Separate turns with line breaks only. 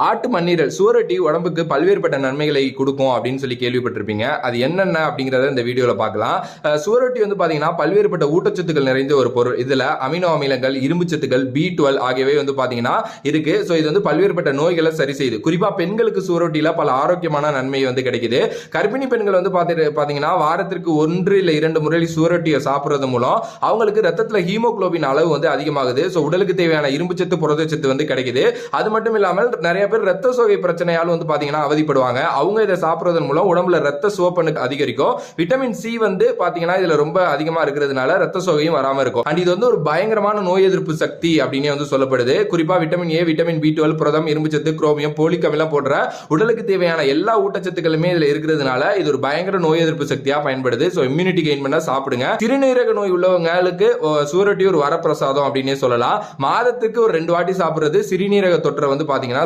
ஆட்டு மண்ணீரல் சுவரொட்டி உடம்புக்கு பல்வேறுபட்ட நன்மைகளை கொடுக்கும் அப்படின்னு சொல்லி கேள்விப்பட்டிருப்பீங்க. அது என்னென்ன அப்படிங்கறத இந்த வீடியோல பார்க்கலாம். சுவரொட்டி வந்து பாத்தீங்கன்னா பல்வேறுபட்ட ஊட்டச்சத்துக்கள் நிறைந்த ஒரு பொருள். இதுல அமினோ அமிலங்கள், இரும்பு சத்துக்கள், B12 ஆகியவை வந்து பாத்தீங்கன்னா இருக்கு. சோ இது வந்து பல்வேறுபட்ட நோய்களை சரி செய்யுது. குறிப்பா பெண்களுக்கு சுவரொட்டியில பல ஆரோக்கியமான நன்மை வந்து கிடைக்குது. கர்ப்பிணி பெண்கள் வந்து பாத்தீங்கன்னா வாரத்திற்கு 1 இல்ல 2 முறை சுவரொட்டியை சாப்பிடுறது மூலம் அவங்களுக்கு ரத்தத்துல ஹீமோகுளோபின் அளவு வந்து அதிகமாகுது. சோ உடலுக்கு தேவையான இரும்பு சத்து, புரதச்சத்து வந்து கிடைக்குது. அது மட்டும் இல்லாமல் நிறைய பேர் ரத்த சோகை பிரச்சனையால் வந்து பாத்தீங்கன்னா அவதிப்படுவாங்க. அவங்க இதை சாப்பிடுறதன் மூலம் உடம்புல ரத்த சிவப்பு அதிகரிக்கும். விட்டமின் சி வந்து பாத்தீங்கன்னா இதுல ரொம்ப அதிகமா இருக்கிறதுனால ரத்த சோகையும் வராம இருக்கும். அண்ட் இது வந்து ஒரு பயங்கரமான நோய் எதிர்ப்பு சக்தி அப்படின்னு வந்து சொல்லப்படுது. குறிப்பா விட்டமின் ஏ, விட்டமின் B12, புரதம், இரும்புச்சத்து, குரோமியம், போலிக் அமிலம் போன்ற உடலுக்கு தேவையான எல்லா ஊட்டச்சத்துக்களுமே இதுல இருக்கிறதுனால இது ஒரு பயங்கர நோய் எதிர்ப்பு சக்தியா பயன்படுது. சோ இம்யூனிட்டி கெயின் பண்ண சாப்பிடுங்க. சிறுநீரக நோய் உள்ளவங்களுக்கு சுவரொட்டி ஒரு வரப்பிரசாதம் அப்படின்னே சொல்லலாம். மாதத்துக்கு ஒரு 2 வாட்டி சாப்பிடுறது சிறுநீரக தொற்றை வந்து பாத்தீங்கன்னா